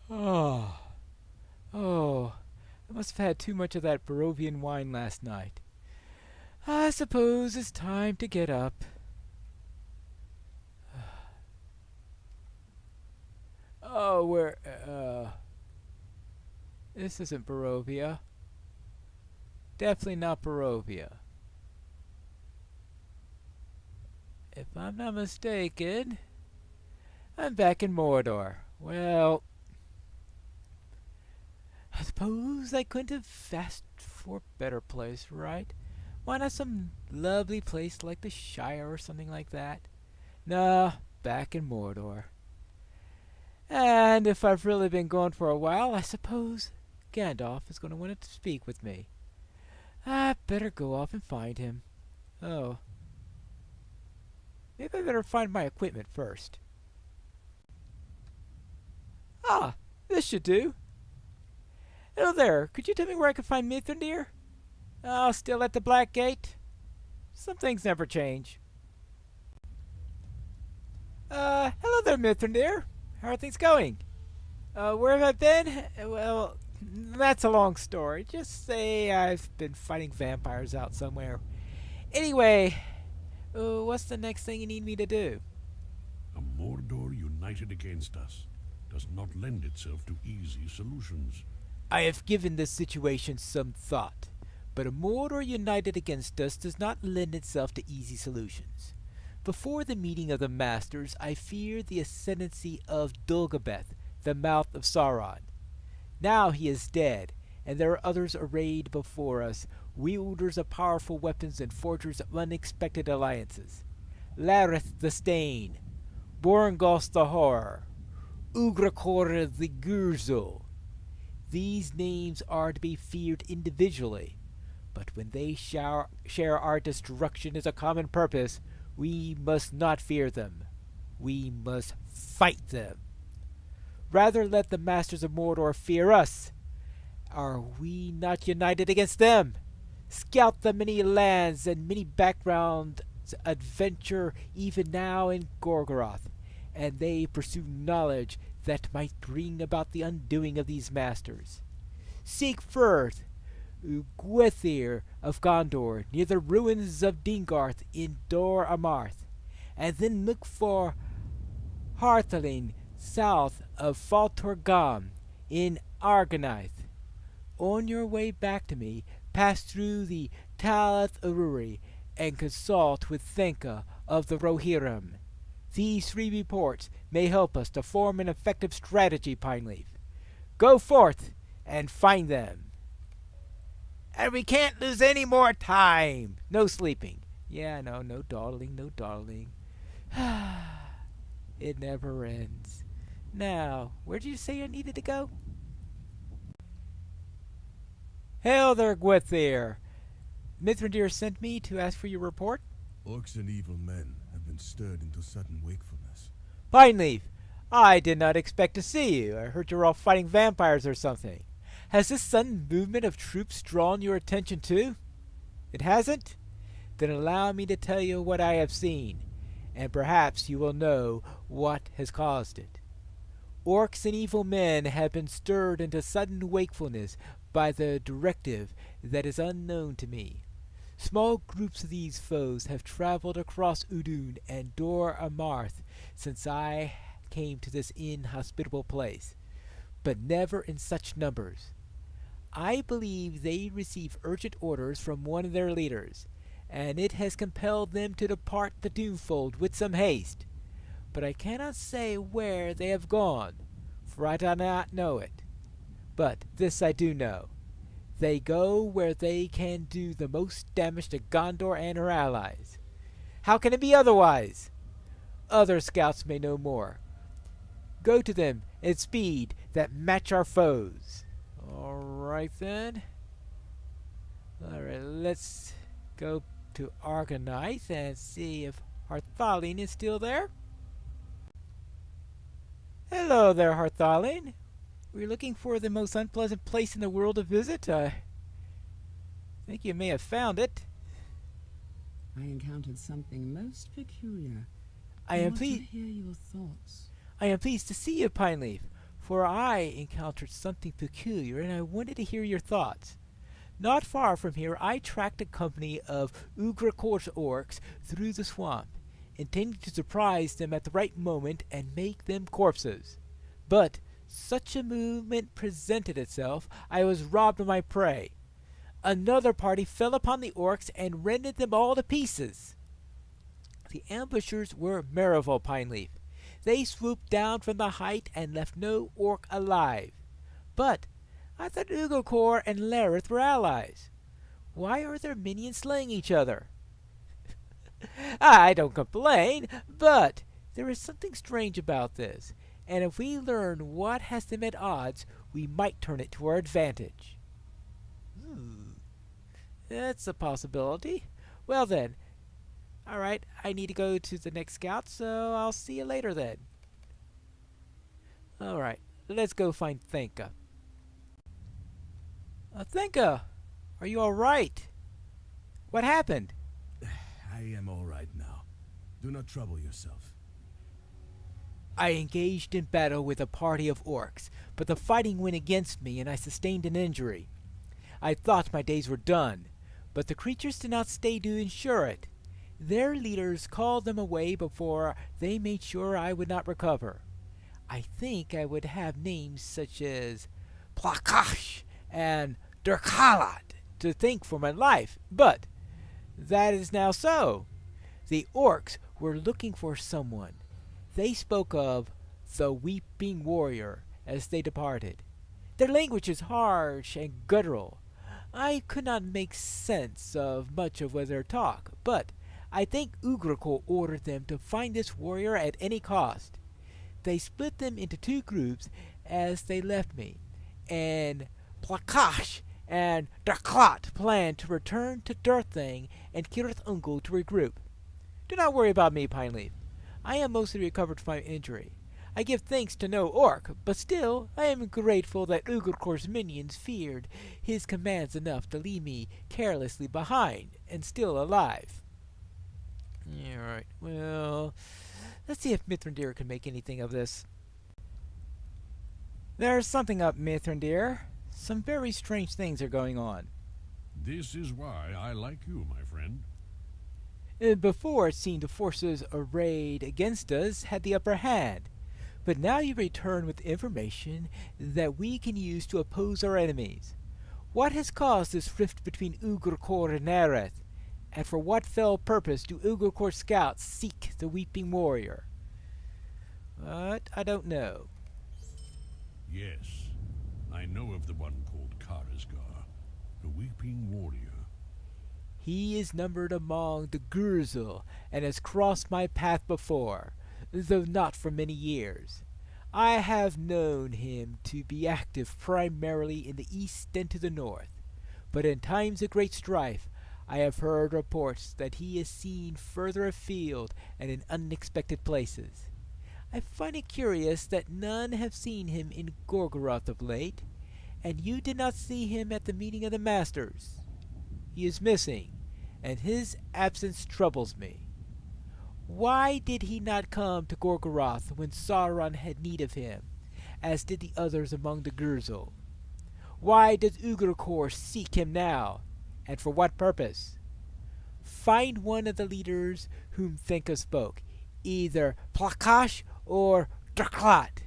Oh, oh, I must have had too much of that Barovian wine last night. I suppose it's time to get up. Oh, this isn't Barovia. Definitely not Barovia. If I'm not mistaken, I'm back in Mordor. Well, I suppose I couldn't have asked for a better place, right? Why not some lovely place like the Shire or something like that? Nah, back in Mordor. And if I've really been gone for a while, I suppose Gandalf is going to want to speak with me. I better go off and find him. Oh, maybe I better find my equipment first. Ah, this should do. Hello there, could you tell me where I can find Mithrandir? Oh, still at the Black Gate? Some things never change. Hello there, Mithrandir. How are things going? Where have I been? Well, that's a long story. Just say I've been fighting vampires out somewhere. Anyway, what's the next thing you need me to do? A Mordor united against us does not lend itself to easy solutions. I have given this situation some thought, but a Mordor united against us does not lend itself to easy solutions. Before the meeting of the Masters, I feared the ascendancy of Dulgabeth, the mouth of Sauron. Now he is dead, and there are others arrayed before us, wielders of powerful weapons and forgers of unexpected alliances. Lareth the Stain, Borngos the Horror, Ugrakor the Gurzul. These names are to be feared individually, but when they share our destruction as a common purpose, we must not fear them. We must fight them. Rather let the masters of Mordor fear us. Are we not united against them? Scout the many lands and many backgrounds adventure even now in Gorgoroth, and they pursue knowledge that might bring about the undoing of these masters. Seek first Gwythyr of Gondor near the ruins of Dingarth in Dor Amarth, and then look for Harthaling south of Faltorgam in Argonath. On your way back to me, pass through the Talath Ururi and consult with Thenka of the Rohirrim. These 3 reports may help us to form an effective strategy, Pineleaf. Go forth and find them. And we can't lose any more time. No sleeping. Yeah, no dawdling, no dawdling. It never ends. Now, where did you say I needed to go? Hail there, Gwythyr. Mithrandir sent me to ask for your report. Orcs and evil men have been stirred into sudden wakefulness. Pineleaf, I did not expect to see you. I heard you were all fighting vampires or something. Has this sudden movement of troops drawn your attention too? It hasn't? Then allow me to tell you what I have seen, and perhaps you will know what has caused it. Orcs and evil men have been stirred into sudden wakefulness by the directive that is unknown to me. Small groups of these foes have traveled across Udun and Dor Amarth since I came to this inhospitable place, but never in such numbers. I believe they receive urgent orders from one of their leaders, and it has compelled them to depart the Doomfold with some haste. But I cannot say where they have gone, for I do not know it. But this I do know. They go where they can do the most damage to Gondor and her allies. How can it be otherwise? Other scouts may know more. Go to them at speed that match our foes. Alright then. Alright, let's go to Argonath and see if Harthaling is still there. Hello there, Harthaling. We're looking for the most unpleasant place in the world to visit. I think you may have found it. I encountered something most peculiar. I am want to hear your thoughts. I am pleased to see you, Pineleaf, for I encountered something peculiar and I wanted to hear your thoughts. Not far from here I tracked a company of Ugrakor's orcs through the swamp, intending to surprise them at the right moment and make them corpses. But such a movement presented itself, I was robbed of my prey. Another party fell upon the orcs and rended them all to pieces. The ambushers were Marival Pineleaf. They swooped down from the height and left no orc alive. But I thought Ugakor and Lareth were allies. Why are their minions slaying each other? I don't complain, but there is something strange about this, and if we learn what has them at odds, we might turn it to our advantage. That's a possibility. Well then, alright, I need to go to the next scout, so I'll see you later then. Alright, let's go find Thenka. Thenka, are you alright? What happened? I am all right now. Do not trouble yourself. I engaged in battle with a party of orcs, but the fighting went against me and I sustained an injury. I thought my days were done, but the creatures did not stay to ensure it. Their leaders called them away before they made sure I would not recover. I think I would have names such as Plakash and Durkalat to thank for my life, but that is now so. The orcs were looking for someone. They spoke of the Weeping Warrior as they departed. Their language is harsh and guttural. I could not make sense of much of their talk, but I think Ugrakor ordered them to find this warrior at any cost. They split them into two groups as they left me, and Plakash and Darklat planned to return to Dirthang and Kirith Ungol to regroup. Do not worry about me, Pineleaf. I am mostly recovered from my injury. I give thanks to no orc, but still I am grateful that Ugrakor's minions feared his commands enough to leave me carelessly behind and still alive. Yeah, right. Well, let's see if Mithrandir can make anything of this. There's something up, Mithrandir. Some very strange things are going on. This is why I like you, my friend. Before it seemed the forces arrayed against us had the upper hand, but now you return with information that we can use to oppose our enemies. What has caused this rift between Ugrakor and Nareth, and for what fell purpose do Ugrakor scouts seek the Weeping Warrior? But I don't know. Yes, I know of the one called Karazgar, the Weeping Warrior. He is numbered among the Gurzel and has crossed my path before, though not for many years. I have known him to be active primarily in the east and to the north, but in times of great strife I have heard reports that he is seen further afield and in unexpected places. I find it curious that none have seen him in Gorgoroth of late, and you did not see him at the meeting of the Masters. He is missing, and his absence troubles me. Why did he not come to Gorgoroth when Sauron had need of him, as did the others among the Gurzel? Why does Ugrakor seek him now, and for what purpose? Find one of the leaders whom Thenka spoke, either Plakash or Darklat,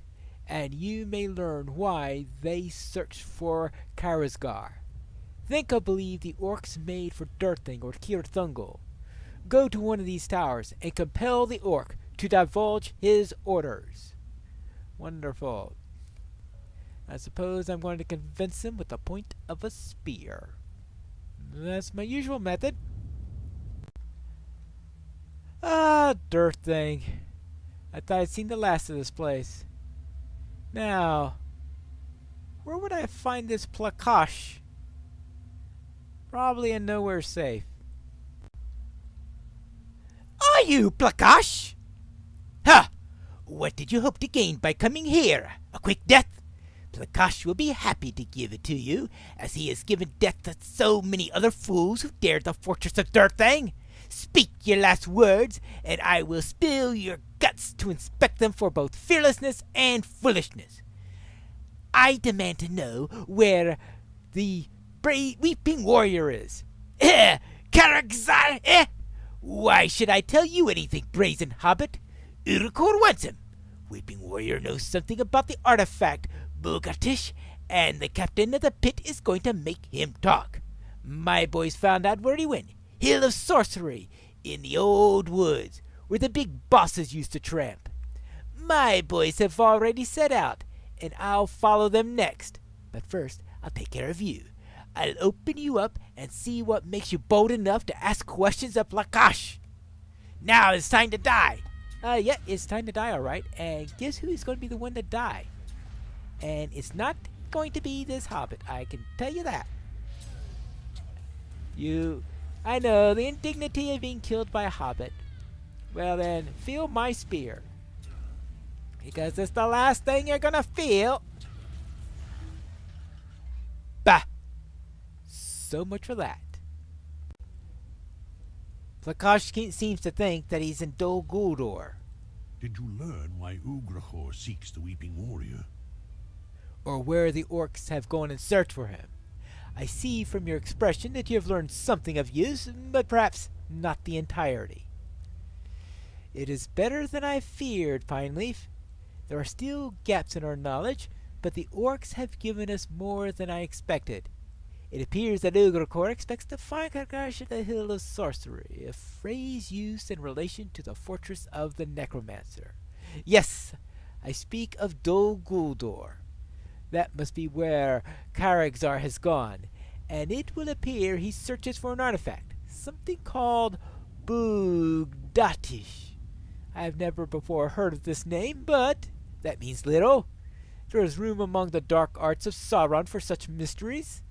and you may learn why they searched for Karazgar. Thenka believed the orcs made for Dirthing or Kirith Ungol. Go to one of these towers and compel the orc to divulge his orders. Wonderful. I suppose I'm going to convince him with the point of a spear. That's my usual method. Ah, Dirthing. I thought I'd seen the last of this place. Now, where would I find this Plakash? Probably in nowhere safe. Are you Plakash? Ha! What did you hope to gain by coming here? A quick death? Plakash will be happy to give it to you, as he has given death to so many other fools who dared the fortress of Dirthang. Speak your last words, and I will spill your guts to inspect them for both fearlessness and foolishness. I demand to know where the weeping warrior is. Eh, Karakzar, eh? Why should I tell you anything, brazen hobbit? Urukor wants him. Weeping warrior knows something about the artifact, Bogatish, and the captain of the pit is going to make him talk. My boys found out where he went. Hill of Sorcery, in the old woods, where the big bosses used to tramp. My boys have already set out, and I'll follow them next. But first, I'll take care of you. I'll open you up and see what makes you bold enough to ask questions of Lakash. Now it's time to die. Yeah, it's time to die, all right. And guess who's going to be the one to die? And it's not going to be this hobbit, I can tell you that. I know, the indignity of being killed by a hobbit. Well then, feel my spear. Because it's the last thing you're gonna feel. Bah! So much for that. Plakash seems to think that he's in Dol Guldur. Did you learn why Ugrachor seeks the Weeping Warrior? Or where the orcs have gone in search for him. I see from your expression that you have learned something of use, but perhaps not the entirety. It is better than I feared, Pineleaf. There are still gaps in our knowledge, but the orcs have given us more than I expected. It appears that Ugrachor expects to find Karkash at the Hill of Sorcery, a phrase used in relation to the fortress of the Necromancer. Yes, I speak of Dol Guldur. That must be where Karakzar has gone, and it will appear he searches for an artifact, something called Bugdatish. I have never before heard of this name, but that means little. There is room among the dark arts of Sauron for such mysteries.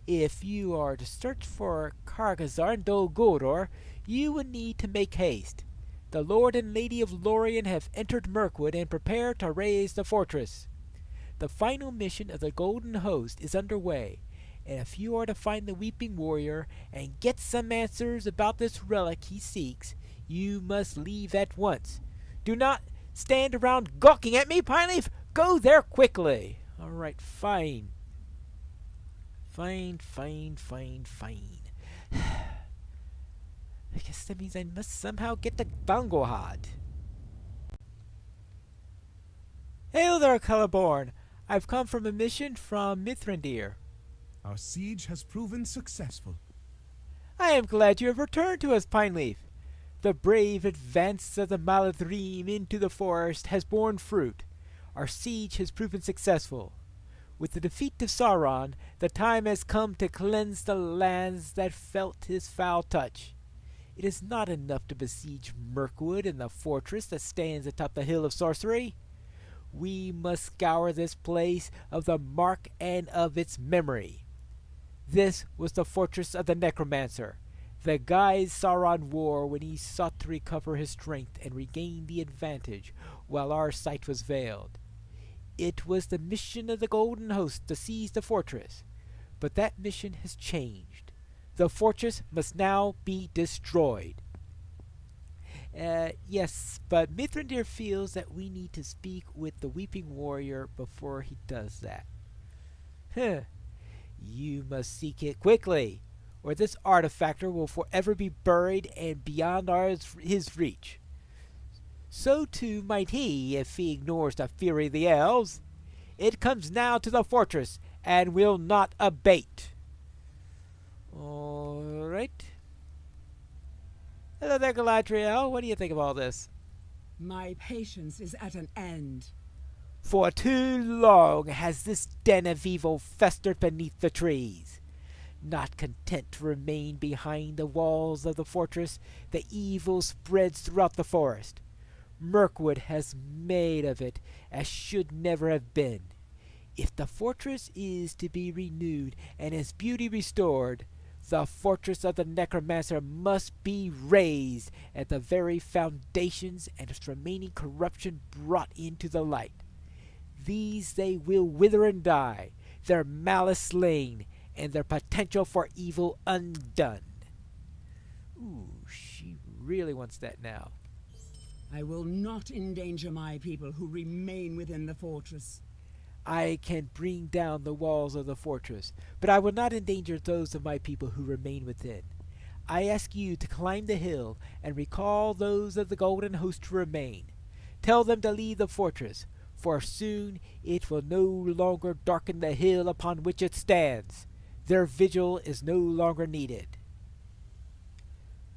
If you are to search for Kargazar and Dol Guldur, you will need to make haste. The Lord and Lady of Lorien have entered Mirkwood and prepare to raise the fortress. The final mission of the Golden Host is underway, and if you are to find the Weeping Warrior and get some answers about this relic he seeks, you must leave at once. Do not stand around gawking at me, Pineleaf! Go there quickly! All right, fine. Fine. I guess that means I must somehow get to Bangohad. Hail there, Celeborn! I've come from a mission from Mithrandir. Our siege has proven successful. I am glad you have returned to us, Pineleaf. The brave advance of the Maladrim into the forest has borne fruit. Our siege has proven successful. With the defeat of Sauron, the time has come to cleanse the lands that felt his foul touch. It is not enough to besiege Mirkwood and the fortress that stands atop the Hill of Sorcery. We must scour this place of the mark and of its memory. This was the fortress of the Necromancer, the guise Sauron wore when he sought to recover his strength and regain the advantage while our sight was veiled. It was the mission of the Golden Host to seize the fortress, but that mission has changed. The fortress must now be destroyed. Yes, but Mithrandir feels that we need to speak with the Weeping Warrior before he does that. You must seek it quickly, or this artifactor will forever be buried and beyond his reach. So too might he if he ignores the fury of the elves. It comes now to the fortress and will not abate. All right. Hello there, Galadriel. What do you think of all this? My patience is at an end. For too long has this den of evil festered beneath the trees. Not content to remain behind the walls of the fortress, the evil spreads throughout the forest. Mirkwood has made of it as should never have been. If the fortress is to be renewed and its beauty restored, the fortress of the Necromancer must be razed at the very foundations and its remaining corruption brought into the light. These they will wither and die, their malice slain, and their potential for evil undone. Ooh, she really wants that now. I will not endanger my people who remain within the fortress. I can bring down the walls of the fortress, but I will not endanger those of my people who remain within. I ask you to climb the hill and recall those of the Golden Host to remain. Tell them to leave the fortress, for soon it will no longer darken the hill upon which it stands. Their vigil is no longer needed.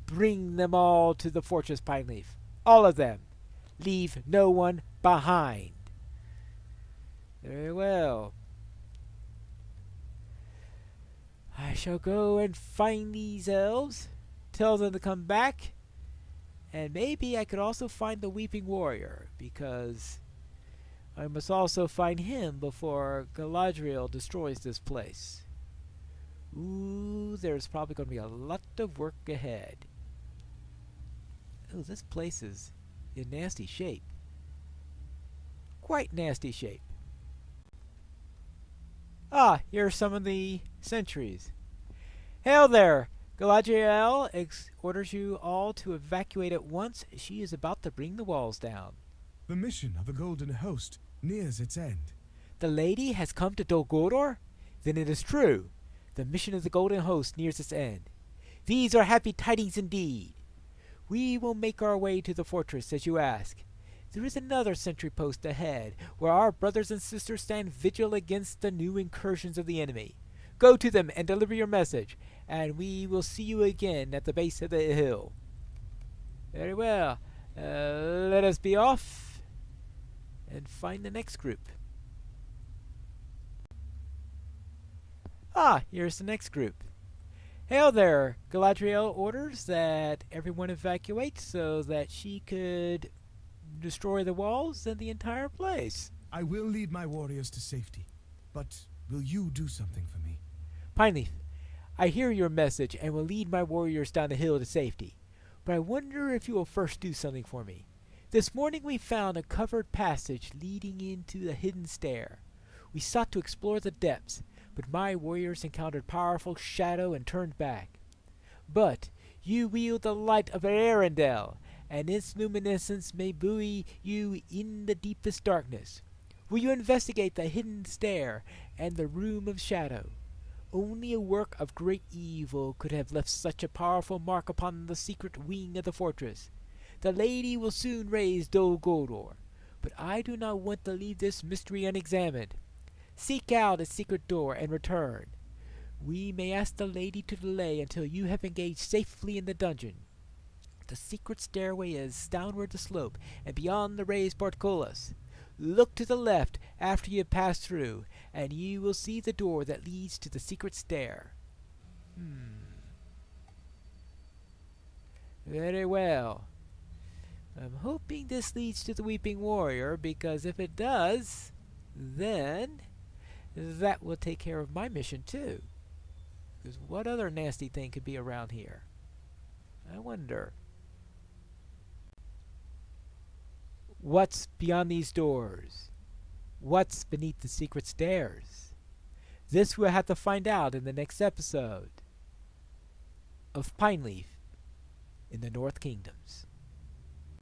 Bring them all to the fortress, Pineleaf. All of them. Leave no one behind. Very well. I shall go and find these elves, tell them to come back, and maybe I could also find the Weeping Warrior, because I must also find him before Galadriel destroys this place. Ooh, there's probably going to be a lot of work ahead. Oh, this place is in nasty shape. Quite nasty shape. Ah, here are some of the sentries. Hail there! Galadriel orders you all to evacuate at once. She is about to bring the walls down. The mission of the Golden Host nears its end. The lady has come to Dol Guldur? Then it is true. The mission of the Golden Host nears its end. These are happy tidings indeed. We will make our way to the fortress as you ask. There is another sentry post ahead, where our brothers and sisters stand vigil against the new incursions of the enemy. Go to them and deliver your message, and we will see you again at the base of the hill. Very well. Let us be off and find the next group. Ah, here's the next group. Hail there! Galadriel orders that everyone evacuate so that she could destroy the walls and the entire place. I will lead my warriors to safety, but will you do something for me? Pineleaf, I hear your message and will lead my warriors down the hill to safety, but I wonder if you will first do something for me. This morning we found a covered passage leading into the hidden stair. We sought to explore the depths, but my warriors encountered powerful shadow and turned back. But you wield the light of Arendelle, and its luminescence may buoy you in the deepest darkness. Will you investigate the hidden stair and the room of shadow? Only a work of great evil could have left such a powerful mark upon the secret wing of the fortress. The lady will soon raise Dol Guldur, but I do not want to leave this mystery unexamined. Seek out its secret door and return. We may ask the lady to delay until you have engaged safely in the dungeon. The secret stairway is downward the slope and beyond the raised portcullis. Look to the left after you have passed through, and you will see the door that leads to the secret stair. Very well. I'm hoping this leads to the Weeping Warrior, because if it does, then that will take care of my mission too. Because what other nasty thing could be around here? I wonder. What's beyond these doors? What's beneath the secret stairs? This we'll have to find out in the next episode of Pineleaf in the North Kingdoms.